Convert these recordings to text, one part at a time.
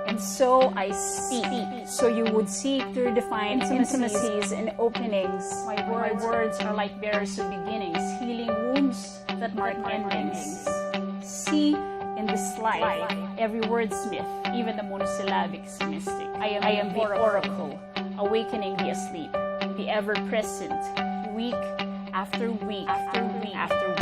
And so I speak. So you would seek to define intimacies and openings. My words are like bearers of beginnings, healing wounds that mark endings. See in this life, every wordsmith, even the monosyllabic is mystic. I am the oracle, awakening the asleep, the ever-present, week after week after week after week.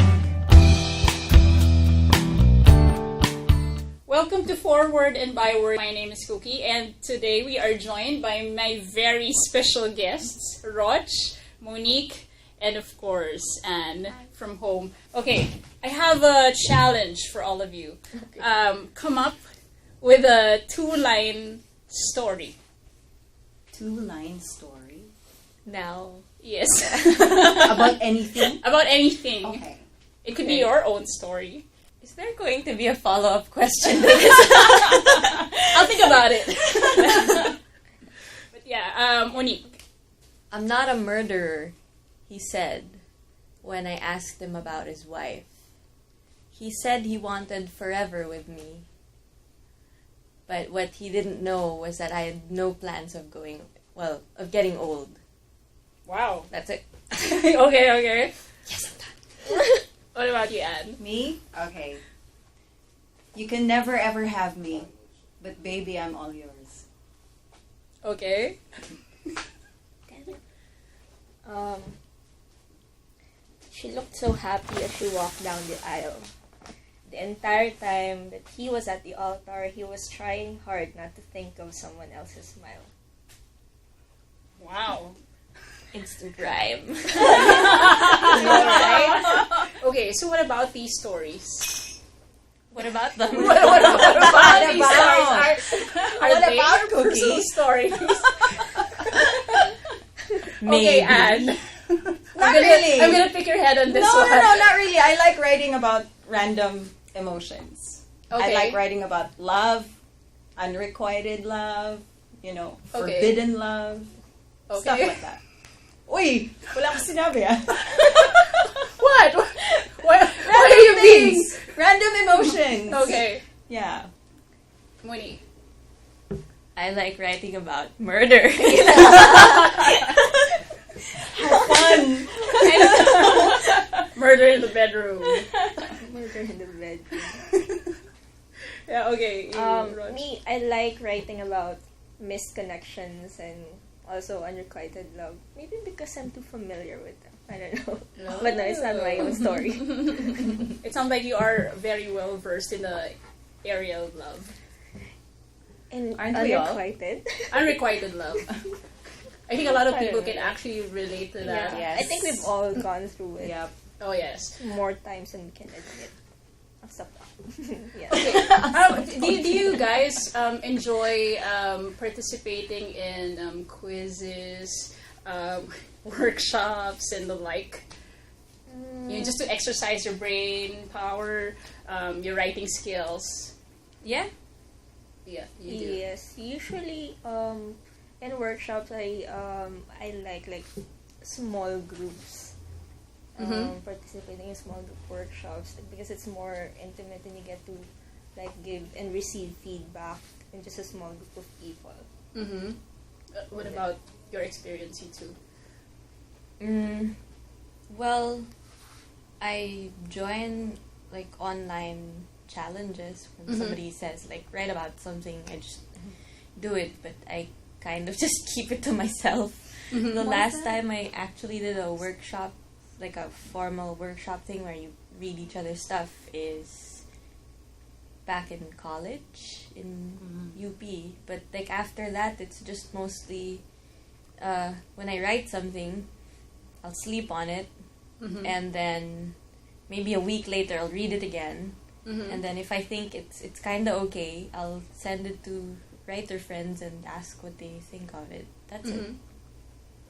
Welcome to Forward and Byword. My name is Cookie, and today we are joined by my very special guests, Roch, Monique, and of course, Anne from home. Okay, I have a challenge for all of you. Come up with a two-line story. Two-line story? Now. Yes. About anything? About anything. Okay. It could be your own story. Is there going to be a follow-up question to this? I'll think about it. But yeah, Monique. I'm not a murderer, he said when I asked him about his wife. He said he wanted forever with me. But what he didn't know was that I had no plans of getting old. Wow. That's it. Okay. Yes, I'm done. What about you, Anne? Me? Okay. You can never ever have me, but baby, I'm all yours. Okay. She looked so happy as she walked down the aisle. The entire time that he was at the altar, he was trying hard not to think of someone else's smile. Wow. Instant rhyme. Right? Okay, so what about these stories? What about them? What about these about? stories? Are What they about personal Cookie? stories? Maybe. Okay, Anne. Not really. I'm gonna pick your head on this one. No, not really. I like writing about random emotions. Okay. I like writing about love, unrequited love, forbidden love, Okay. stuff like that. Uy, wala akong sinabi ah. What? Why are you being... Random emotions. Okay. Yeah. Monique. I like writing about murder. Have fun. Murder in the bedroom. Murder in the bed. Yeah, okay. Roch. Me, I like writing about missed connections and also unrequited love. Maybe because I'm too familiar with them. I don't know. No. But no, it's not my own story. It sounds like you are very well versed in the area of love. And Aren't we all? unrequited. Unrequited love. I think a lot of people can actually relate to that. Yeah. Yes. I think we've all gone through it Yep. Oh, yes. more times than we can admit. I'll stop now. Yeah. Okay. Do you guys enjoy participating in quizzes, workshops, and the like? Just to exercise your brain power, your writing skills. Yeah. Yeah, you do. Yes, usually in workshops I like small groups. Participating in small group workshops because it's more intimate and you get to give and receive feedback in just a small group of people. Mm-hmm. What about your experience, you two? Well, I join online challenges when somebody says write about something. I just do it, but I kind of just keep it to myself. The last time I actually did a workshop, a formal workshop thing where you read each other's stuff, is back in college in UP. But after that, it's just mostly when I write something, I'll sleep on it, and then maybe a week later I'll read it again, and then if I think it's kind of okay, I'll send it to writer friends and ask what they think of it. That's it.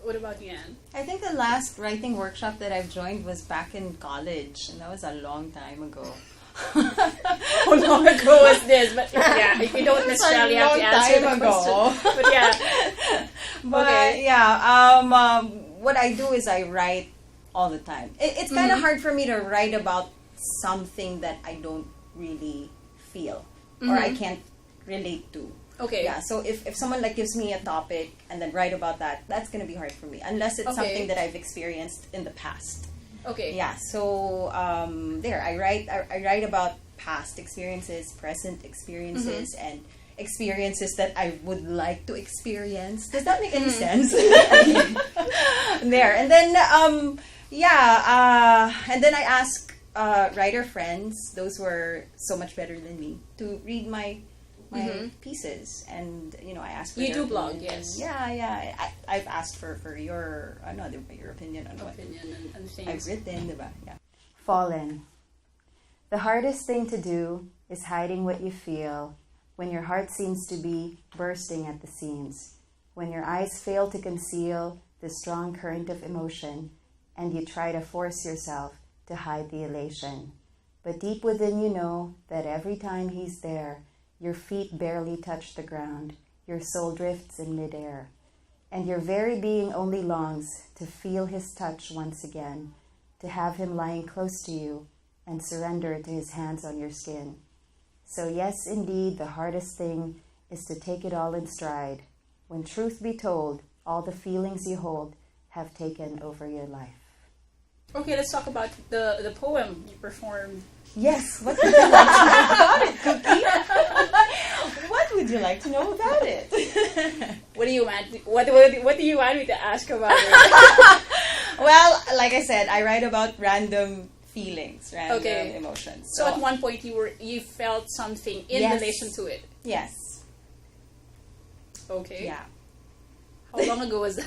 What about you, Anne? I think the last writing workshop that I've joined was back in college, and that was a long time ago. How long ago was this? But yeah, if you don't necessarily have to answer the question. But yeah. But what I do is I write all the time. It's kind of hard for me to write about something that I don't really feel or I can't relate to. Okay. Yeah, so if someone like gives me a topic and then write about that, that's gonna be hard for me unless it's something that I've experienced in the past. Okay. Yeah, so I write about past experiences, present experiences, and experiences that I would like to experience. Does that make any sense? There, and then and then I ask writer friends, those who are so much better than me, to read my pieces, and I ask for you their do blog, opinion. yes. I've asked for your your opinion on what and things. I've written, diba? Yeah. Fallen. The hardest thing to do is hiding what you feel when your heart seems to be bursting at the seams, when your eyes fail to conceal the strong current of emotion, and you try to force yourself to hide the elation. But deep within you know that every time he's there, your feet barely touch the ground, your soul drifts in midair, and your very being only longs to feel his touch once again, to have him lying close to you and surrender to his hands on your skin. So yes, indeed, the hardest thing is to take it all in stride, when truth be told, all the feelings you hold have taken over your life. Okay, let's talk about the poem you performed. Yes. What would you like to know about it, Cookie? What would you like to know about it? What do you want? What do you want me to ask about it? Well, like I said, I write about random feelings, random emotions. So at one point you felt something in relation to it. Yes. Okay. Yeah. How long ago was that?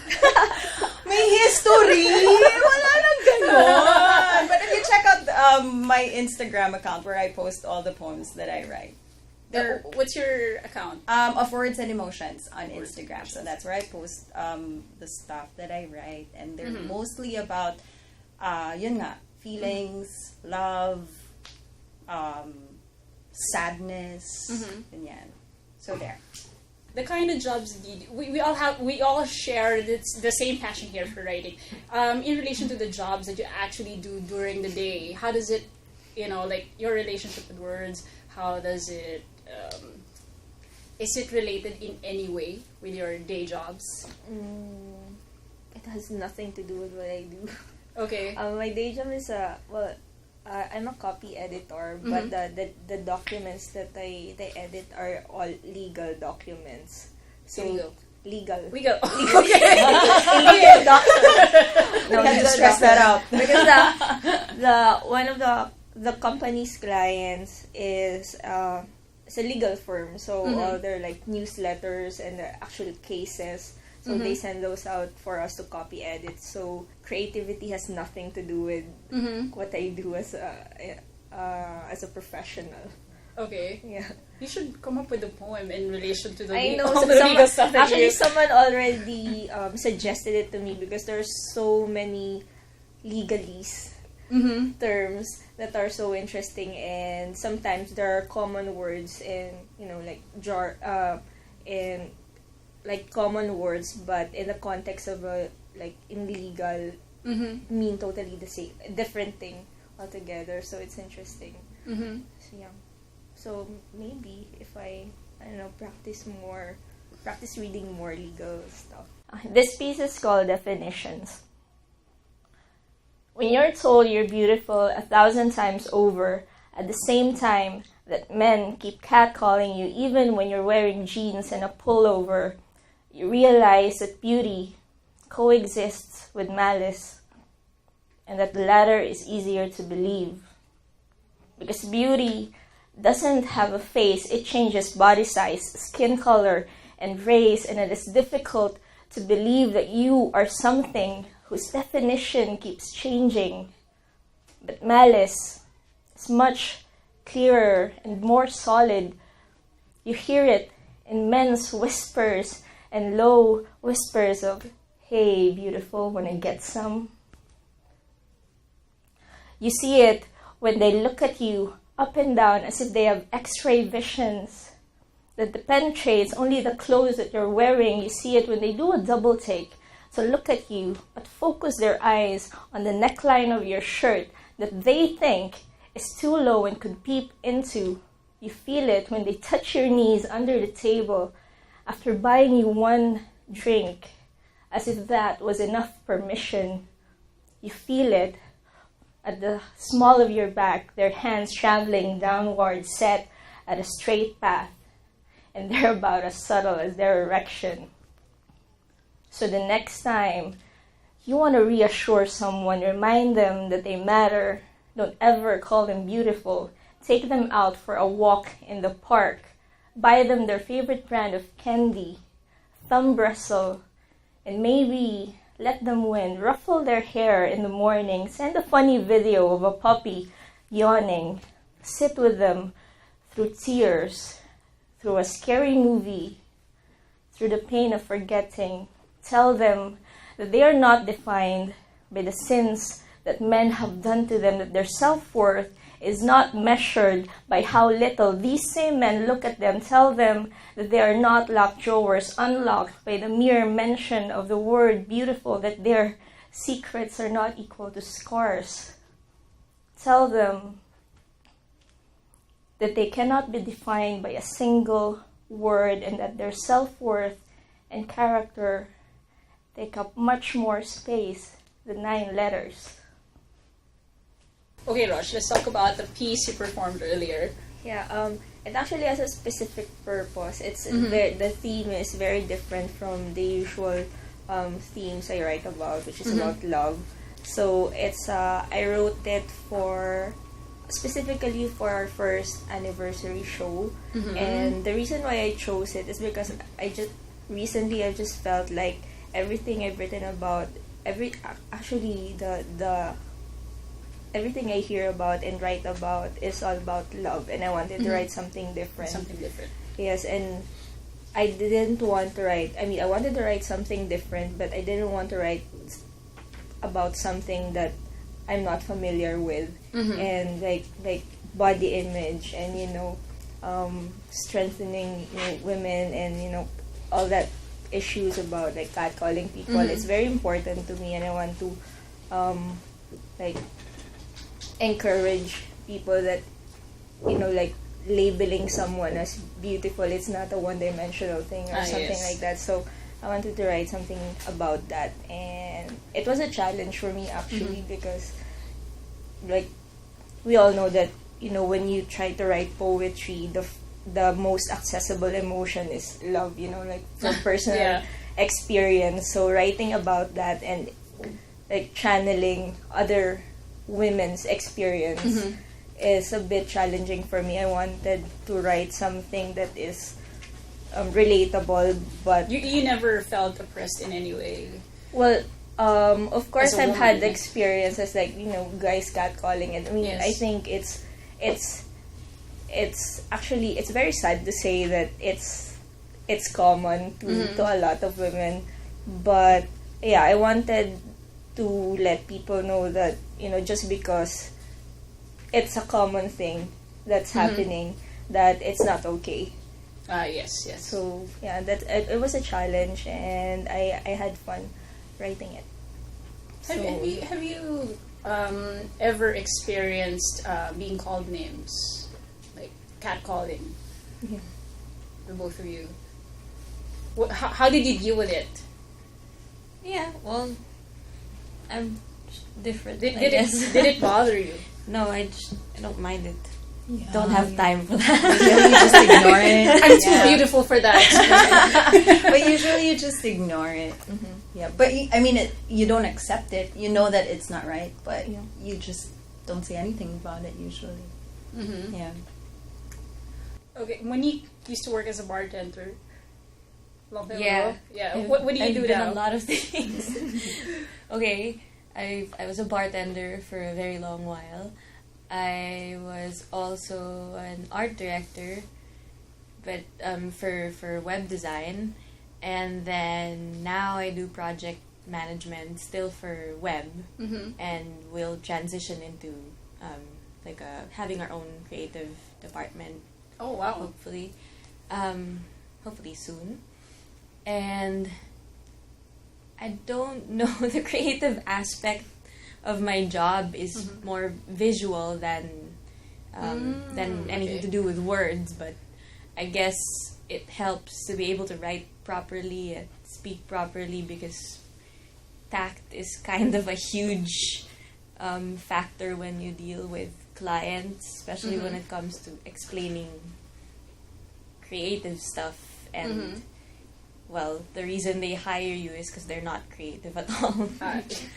May history! Wala nang ganon! But if you check out my Instagram account where I post all the poems that I write. What's your account? Of Words and Emotions on Instagram. So that's where I post the stuff that I write. And they're mostly about, feelings, love, sadness, ganyan. So there. The kind of jobs we all share the same passion here for writing. In relation to the jobs that you actually do during the day, how does it, like your relationship with words, how does it, is it related in any way with your day jobs? It has nothing to do with what I do. Okay. My day job is I'm a copy editor, but the documents that I edit are all legal documents. So legal. Okay. Legal documents. No, I had to stress that out. Because the one of the company's clients is it's a legal firm, so they're like newsletters and they're actual cases. So they send those out for us to copy edit. So creativity has nothing to do with what I do as a professional. Okay. Yeah. You should come up with a poem in relation to the I know. all the legal stuff that Actually, you... someone already suggested it to me because there's so many legalese terms that are so interesting, and sometimes there are common words in like common words, but in the context of in legal mean totally the same, different thing altogether. So it's interesting. So yeah. So maybe if I practice reading more legal stuff. This piece is called Definitions. When you're told you're beautiful 1,000 times over, at the same time that men keep catcalling you even when you're wearing jeans and a pullover, you realize that beauty coexists with malice, and that the latter is easier to believe. Because beauty doesn't have a face, it changes body size, skin color, and race, and it is difficult to believe that you are something whose definition keeps changing. But malice is much clearer and more solid. You hear it in men's whispers and low whispers of, "Hey, beautiful, wanna get some?" You see it when they look at you up and down as if they have x-ray visions that penetrates only the clothes that you're wearing. You see it when they do a double take to look at you, but focus their eyes on the neckline of your shirt that they think is too low and could peep into You feel it when they touch your knees under the table after buying you one drink, as if that was enough permission. You feel it at the small of your back, their hands traveling downward, set at a straight path, and they're about as subtle as their erection. So the next time you want to reassure someone, remind them that they matter, don't ever call them beautiful, take them out for a walk in the park, buy them their favorite brand of candy, thumb wrestle, and maybe let them win, ruffle their hair in the morning, send a funny video of a puppy yawning, sit with them through tears, through a scary movie, through the pain of forgetting. Tell them that they are not defined by the sins that men have done to them, that their self-worth is not measured by how little these same men look at them. Tell them that they are not locked drawers, unlocked by the mere mention of the word beautiful, that their secrets are not equal to scars. Tell them that they cannot be defined by a single word, and that their self-worth and character take up much more space than 9 letters. Okay, Roch, let's talk about the piece you performed earlier. Yeah, it actually has a specific purpose. The theme is very different from the usual themes I write about, which is about love. So I wrote it specifically for our first anniversary show, and the reason why I chose it is because I just felt like everything I've written about, everything I hear about and write about is all about love, and I wanted to write something different. Something different. Yes, and I didn't want to write, I wanted to write something different, but I didn't want to write about something that I'm not familiar with, and like body image and, strengthening women and, all that issues about like catcalling people. It's very important to me, and I want to encourage people that labeling someone as beautiful, it's not a one-dimensional thing or something like that. So I wanted to write something about that, and it was a challenge for me actually, because we all know that when you try to write poetry, the most accessible emotion is love, from personal experience. So writing about that and channeling other women's experience is a bit challenging for me. I wanted to write something that is relatable, but You never felt oppressed in any way? well, of course As a I've woman, had experiences guys catcalling, and Yes. I think it's actually, it's very sad to say that it's common to a lot of women, but yeah, I wanted to let people know that just because it's a common thing that's happening, that it's not okay. Yes. So yeah, that it was a challenge, and I had fun writing it. Have you ever experienced being called names, like catcalling? Yeah. The both of you. How did you deal with it? Yeah, well, I'm different. Did I guess. it bother you? No, I don't mind it. Don't have time for that. Usually you just ignore it. I'm too beautiful for that. But usually you just ignore it. Yeah, but you don't accept it. You know that it's not right, but you just don't say anything about it usually. Yeah. Okay, Monique used to work as a bartender. Long time Yeah. ago. Yeah. What do you I've do done now? a lot of things. Okay, I was a bartender for a very long while. I was also an art director, but for web design, and then now I do project management still for web, and we'll transition into having our own creative department. Oh wow. Hopefully soon. And I don't know, the creative aspect of my job is more visual than than anything to do with words, but I guess it helps to be able to write properly and speak properly, because tact is kind of a huge factor when you deal with clients, especially when it comes to explaining creative stuff. And well, the reason they hire you is because they're not creative at all.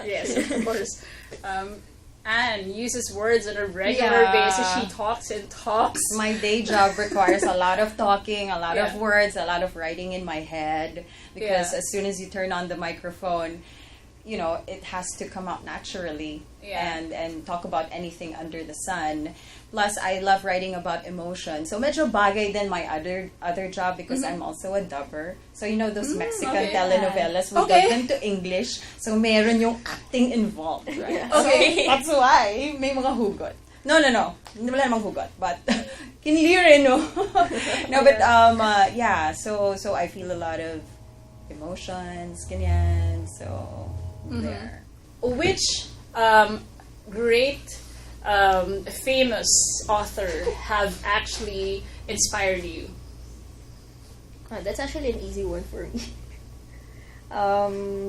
Yes, of course. Anne uses words on a regular basis. She talks and talks. My day job requires a lot of talking, a lot of Yeah. words, a lot of writing in my head, because Yeah. as soon as you turn on the microphone, you know, it has to come out naturally and talk about anything under the sun. Plus, I love writing about emotion. So, medyo bagay din my other job, because I'm also a dubber. So, you know those Mexican telenovelas, we dub them to English. So, meron yung acting involved, right? Okay. So, that's why may mga hugot. No. Wala namang hugot. But, kinlirin, no? No, but, so I feel a lot of emotions, ganyan. So, there. Which great famous author have actually inspired you? That's actually an easy one for me.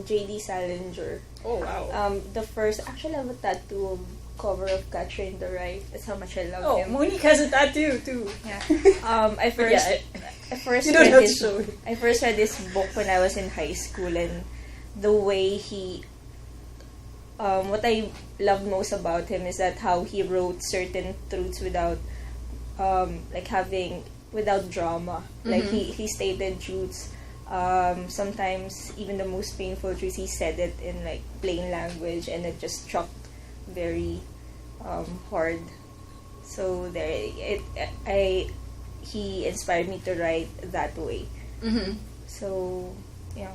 J.D. Salinger. Oh, wow. The first, actually I have a tattoo of cover of Catcher in the Rye. That's how much I love Oh, him. Monique has a tattoo too. I first You don't read have to his show it. I first read this book when I was in high school, and the way he what I loved most about him is that how he wrote certain truths without without drama. Like he stated truths. Sometimes even the most painful truths, he said it in like plain language, and it just struck very hard. So he inspired me to write that way. So yeah.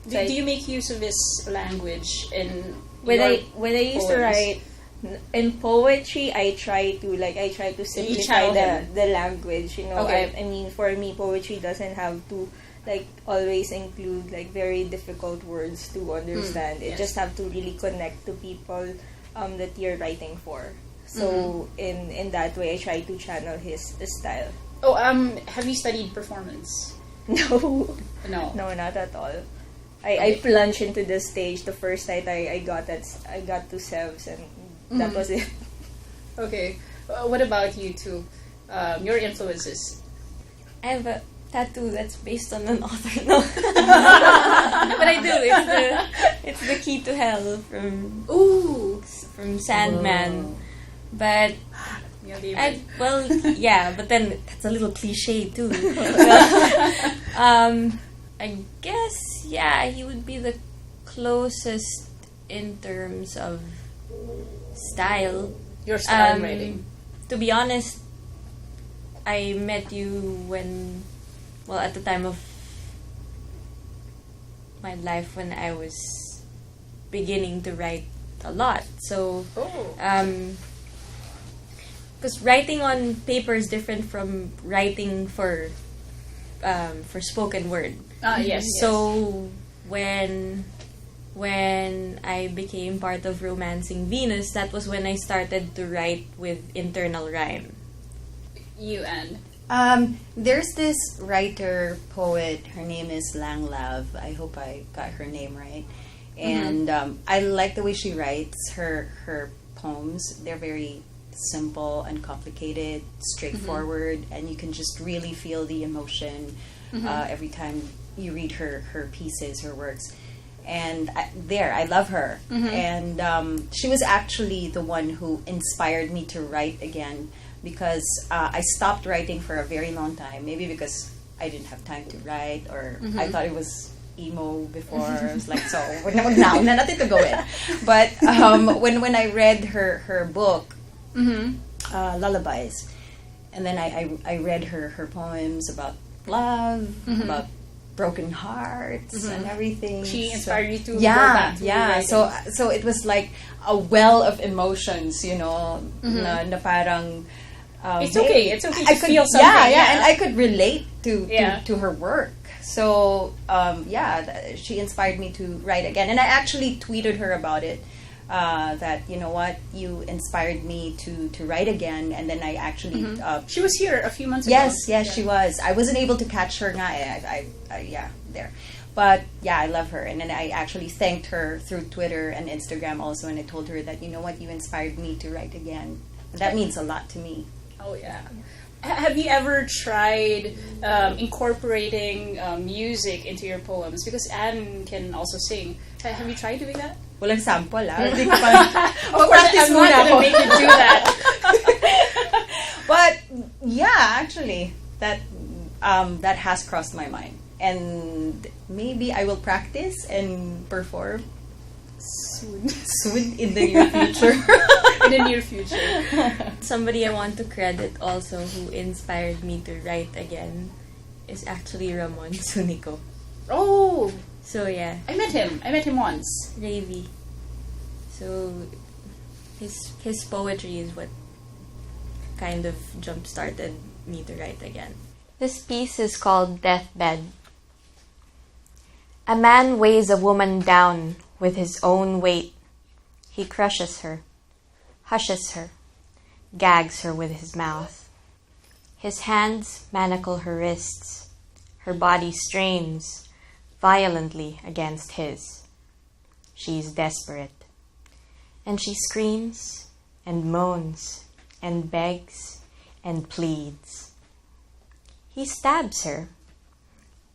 Do you make use of this language in When your I used to poems? write in poetry, I try to simplify channel the language. You know, Okay. I mean, for me, poetry doesn't have to like always include like very difficult words to understand. It yes. just have to really connect to people that you're writing for. So in that way, I try to channel his style. Oh, have you studied performance? No, No. no, not at all. I plunged into the stage the first night I got to Sevs, and that was it. Okay. What about you two? Your influences. I have a tattoo that's based on an author. No, but I do. It's the key to hell from Sandman. Whoa. But Your favorite. but then that's a little cliche too. I guess he would be the closest in terms of style. Your style writing. To be honest, I met you at the time of my life when I was beginning to write a lot. So, because writing on paper is different from writing for spoken word. Yes. So when I became part of Romancing Venus, that was when I started to write with internal rhyme. You, Anne. There's this writer, poet, her name is Lang Lav. I hope I got her name right. And I like the way she writes her poems. They're very simple, uncomplicated, straightforward, and you can just really feel the emotion every time you read her pieces, her works. And I love her. And she was actually the one who inspired me to write again, because I stopped writing for a very long time. Maybe because I didn't have time to write, or I thought it was emo before. I was like, so now na natin to go in. But when I read her book, Lullabies, and then I read her poems about love, about broken hearts and everything. She inspired you to go yeah, back to yeah. writing. So it was like a well of emotions, you know, na parang. It's okay. It's okay to I could, feel something. yeah, and I could relate to her work. So she inspired me to write again, and I actually tweeted her about it that, you know what, you inspired me to write again. And then I actually She was here a few months yes, ago. she was. I wasn't able to catch her nga eh. Yeah, there. But yeah, I love her. And then I actually thanked her through Twitter and Instagram also, and I told her that, you know what, you inspired me to write again. And that means a lot to me. Oh yeah. Have you ever tried incorporating music into your poems? Because Anne can also sing. Have you tried doing that? Walang sample, Hindi ko Of course, I'm not going to make you do that. But yeah, actually, that has crossed my mind. And maybe I will practice and perform soon in the near future. In the near future. Somebody I want to credit also who inspired me to write again is actually Ramon Sunico. Oh, So yeah, I met him once. Ravy. So his poetry is what kind of jump started me to write again. This piece is called Deathbed. A man weighs a woman down with his own weight. He crushes her, hushes her, gags her with his mouth. His hands manacle her wrists. Her body strains violently against his. She's desperate. And she screams and moans and begs and pleads. He stabs her.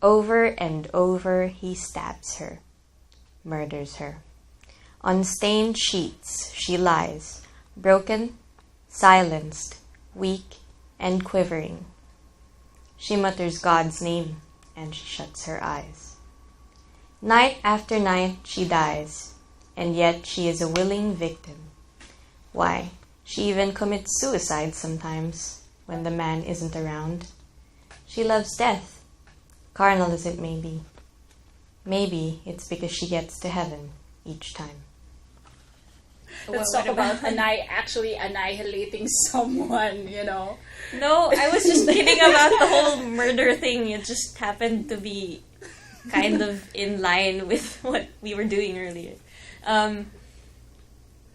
Over and over he stabs her, murders her. On stained sheets she lies, broken, silenced, weak, and quivering. She mutters God's name, and she shuts her eyes. Night after night she dies, and yet she is a willing victim. Why, she even commits suicide sometimes, when the man isn't around. She loves death, carnal as it may be. Maybe it's because she gets to heaven each time. Let's talk about actually annihilating someone, you know. No, I was just kidding about the whole murder thing. It just happened to be kind of in line with what we were doing earlier.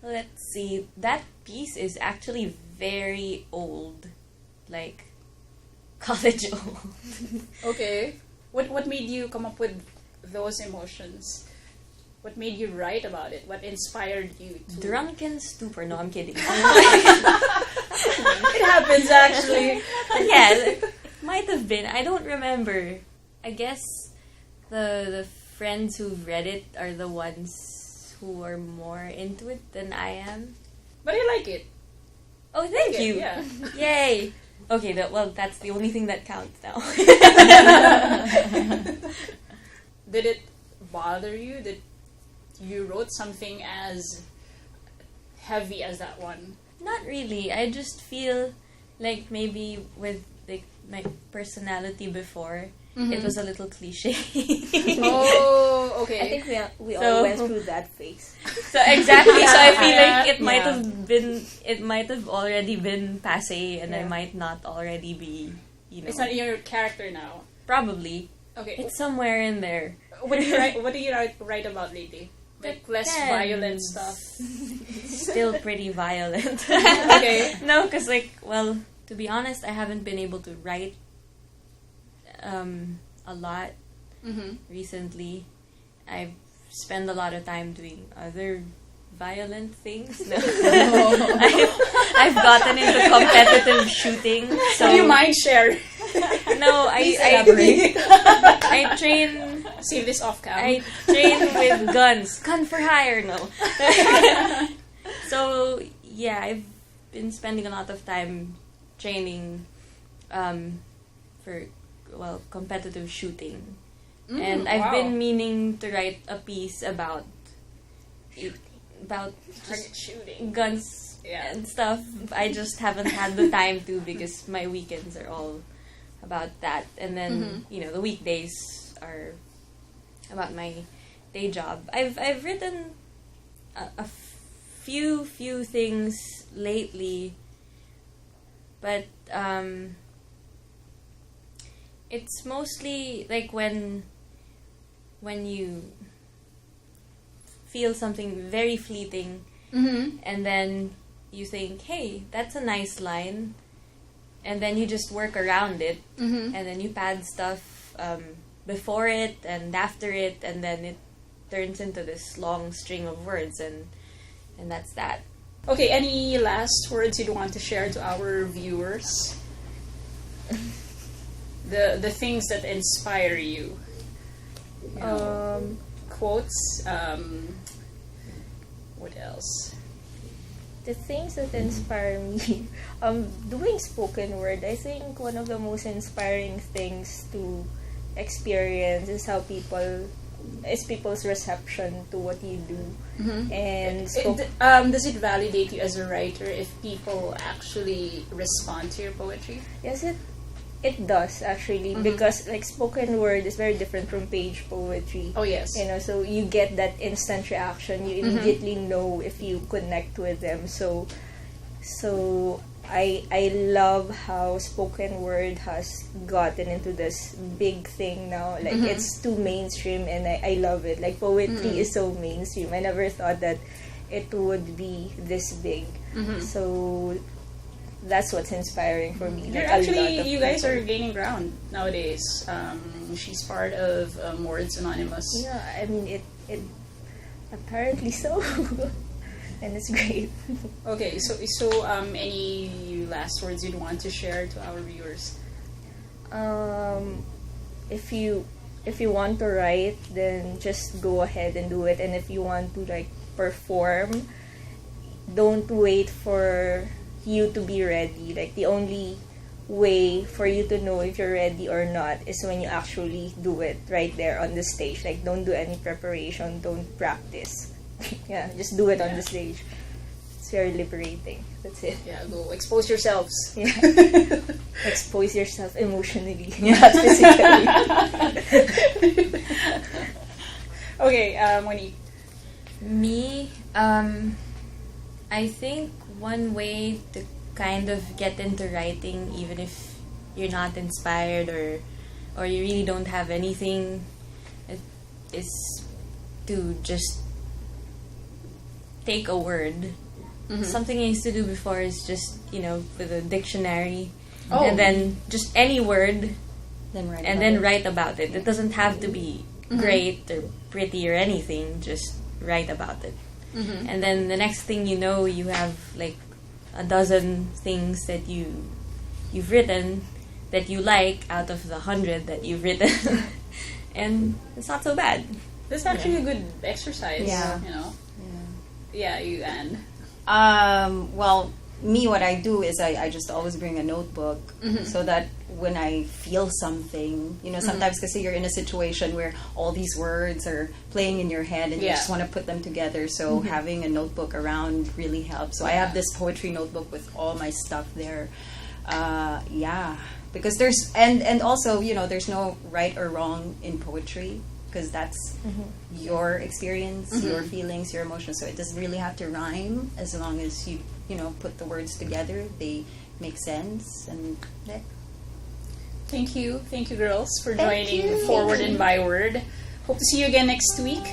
Let's see. That piece is actually very old. Like, college old. Okay. What made you come up with those emotions? What made you write about it? What inspired you to... Drunken stupor. No, I'm kidding. It happens, actually. Yeah, it might have been. I don't remember. I guess the friends who've read it are the ones who are more into it than I am. But I like it. Oh, thank you. Yeah. Yay. Okay, that's the only thing that counts now. Did it bother you that you wrote something as heavy as that one? Not really. I just feel like maybe with like my personality before, it was a little cliche. Oh, okay. I think we So- all went through that phase. So exactly. So I feel like Yeah. it might have already been passé, and I Yeah. might not already be, It's not your character now. probably. Okay. It's somewhere in there. What do you write about lately? Like less Depends. violent stuff. Still pretty violent. Okay. No, because to be honest, I haven't been able to write a lot Mm-hmm. recently. I've spent a lot of time doing other violent things. No. I've gotten into competitive shooting. So Do you mind sharing? no, Elaborate. I train. Save this off cam. I train with guns. Gun for hire, no. So, yeah, I've been spending a lot of time training for, competitive shooting. And I've been meaning to write a piece about target shooting. guns Yeah. and stuff. I just haven't had the time to because my weekends are all about that. And then, the weekdays are about my day job. I've written a few things lately, but it's mostly like when you feel something very fleeting and then you think, hey, that's a nice line, and then you just work around it, and then you pad stuff before it and after it, and then it turns into this long string of words, and that's that. Okay, any last words you'd want to share to our viewers? The things that inspire you. You know, quotes. What else? The things that inspire me, doing spoken word, I think one of the most inspiring things to experience is how people's reception to what you do. And does it validate you as a writer if people actually respond to your poetry? Yes, it does actually, because like spoken word is very different from page poetry. Oh yes. You know, so you get that instant reaction. You immediately know if you connect with them. So I love how spoken word has gotten into this big thing now. Like it's too mainstream, and I love it. Like poetry is so mainstream. I never thought that it would be this big. So that's what's inspiring for me. You're actually, you guys are gaining ground nowadays. She's part of Words Anonymous. Yeah, I mean it apparently so. And it's great. Okay, so any last words you'd want to share to our viewers? If you want to write, then just go ahead and do it. And if you want to like perform, don't wait for you to be ready. Like the only way for you to know if you're ready or not is when you actually do it right there on the stage. Like don't do any preparation, don't practice. Yeah, just do it on the stage. It's very liberating. That's it. Yeah, go expose yourselves. Yeah. Expose yourself emotionally, not physically. Okay, Monique. Me, I think one way to kind of get into writing, even if you're not inspired or you really don't have anything, is to just take a word. Something I used to do before is just, with a dictionary, and then just any word, then write about it. It doesn't have to be great or pretty or anything, just write about it. And then the next thing you know, you have like a dozen things that you've written that you like out of the 100 that you've written. And it's not so bad. That's actually a good exercise. Yeah. Yeah, you, Anne. Well, me, what I do is I just always bring a notebook so that when I feel something, sometimes because you're in a situation where all these words are playing in your head and you just want to put them together. So having a notebook around really helps. So I have this poetry notebook with all my stuff there. Because there's, and also, there's no right or wrong in poetry. Because that's your experience, your feelings, your emotions. So it doesn't really have to rhyme as long as you put the words together. They make sense. And Thank you, girls, for joining Forward and Byword. Hope to see you again next week.